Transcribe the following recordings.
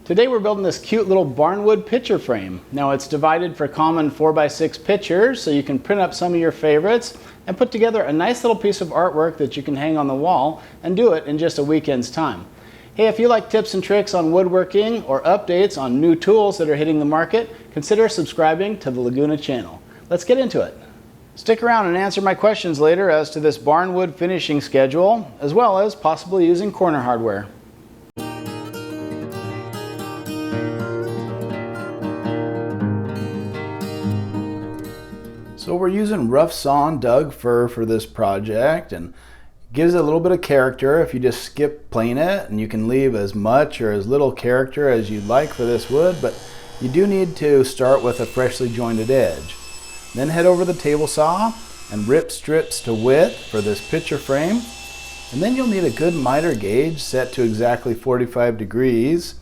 Today we're building this cute little barnwood picture frame. Now it's divided for common 4x6 pictures, so you can print up some of your favorites and put together a nice little piece of artwork that you can hang on the wall and do it in just a weekend's time. Hey, if you like tips and tricks on woodworking or updates on new tools that are hitting the market, consider subscribing to the Laguna channel. Let's get into it. Stick around and answer my questions later as to this barnwood finishing schedule, as well as possibly using corner hardware. So we're using rough sawn Doug fir for this project, and it gives it a little bit of character if you just skip plane it, and you can leave as much or as little character as you'd like for this wood, but you do need to start with a freshly jointed edge. Then head over the table saw and rip strips to width for this picture frame, and then you'll need a good miter gauge set to exactly 45 degrees.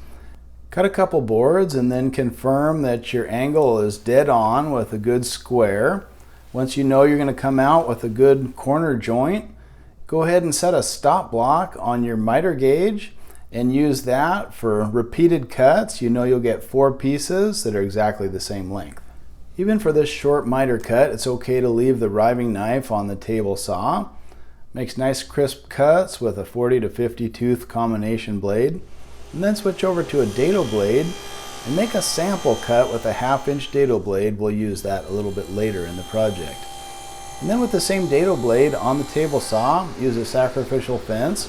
Cut a couple boards and then confirm that your angle is dead on with a good square. Once you know you're going to come out with a good corner joint, go ahead and set a stop block on your miter gauge and use that for repeated cuts. You know you'll get 4 pieces that are exactly the same length. Even for this short miter cut, it's okay to leave the riving knife on the table saw. Makes nice crisp cuts with a 40 to 50 tooth combination blade. And then switch over to a dado blade and make a sample cut with a 1/2 inch dado blade. We'll use that a little bit later in the project. And then with the same dado blade on the table saw, use a sacrificial fence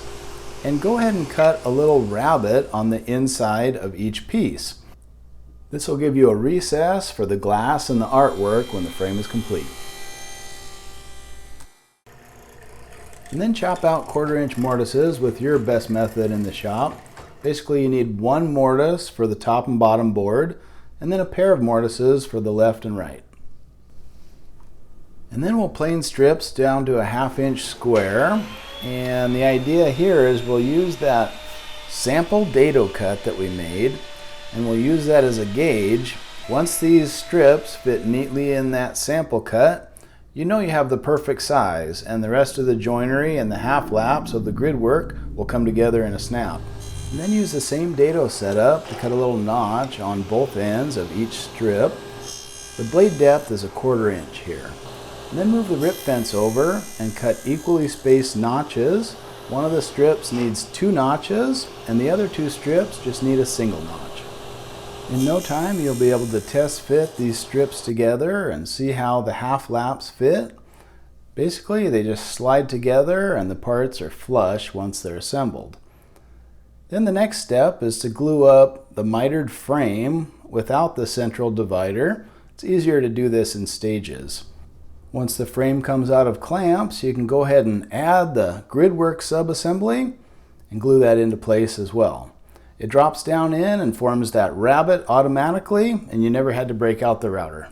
and go ahead and cut a little rabbet on the inside of each piece. This will give you a recess for the glass and the artwork when the frame is complete. And then chop out 1/4 inch mortises with your best method in the shop. Basically, you need 1 mortise for the top and bottom board, and then a pair of mortises for the left and right. And then we'll plane strips down to a 1/2 inch square, and the idea here is we'll use that sample dado cut that we made, and we'll use that as a gauge. Once these strips fit neatly in that sample cut, you know you have the perfect size, and the rest of the joinery and the half laps of the grid work will come together in a snap. And then use the same dado setup to cut a little notch on both ends of each strip. The blade depth is a 1/4 inch here. And then move the rip fence over and cut equally spaced notches. One of the strips needs 2 notches and the other 2 strips just need a single notch. In no time you'll be able to test fit these strips together and see how the half laps fit. Basically they just slide together and the parts are flush once they're assembled. Then the next step is to glue up the mitered frame without the central divider. It's easier to do this in stages. Once the frame comes out of clamps, you can go ahead and add the gridwork subassembly and glue that into place as well. It drops down in and forms that rabbet automatically, and you never had to break out the router.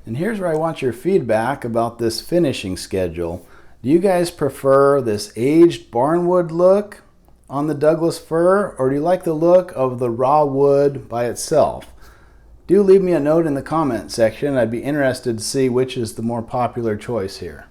And here's where I want your feedback about this finishing schedule. Do you guys prefer this aged barnwood look on the Douglas fir, or do you like the look of the raw wood by itself? Do leave me a note in the comment section. I'd be interested to see which is the more popular choice here.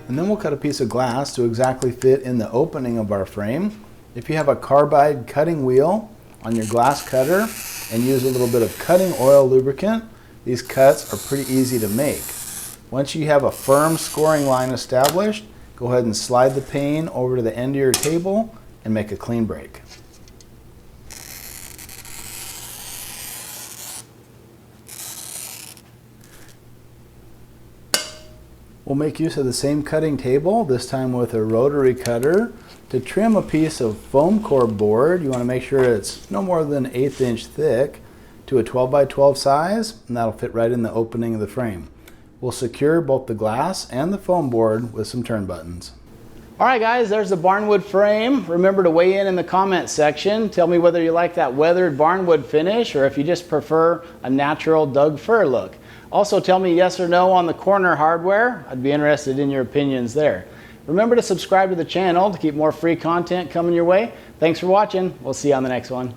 And then we'll cut a piece of glass to exactly fit in the opening of our frame. If you have a carbide cutting wheel on your glass cutter and use a little bit of cutting oil lubricant, these cuts are pretty easy to make. Once you have a firm scoring line established, go ahead and slide the pane over to the end of your table and make a clean break. We'll make use of the same cutting table, this time with a rotary cutter. To trim a piece of foam core board, you want to make sure it's no more than 1/8 inch thick to a 12 by 12 size, and that'll fit right in the opening of the frame. We'll secure both the glass and the foam board with some turn buttons. All right guys, there's the barnwood frame. Remember to weigh in the comment section. Tell me whether you like that weathered barnwood finish or if you just prefer a natural Doug fir look. Also, tell me yes or no on the corner hardware. I'd be interested in your opinions there. Remember to subscribe to the channel to keep more free content coming your way. Thanks for watching. We'll see you on the next one.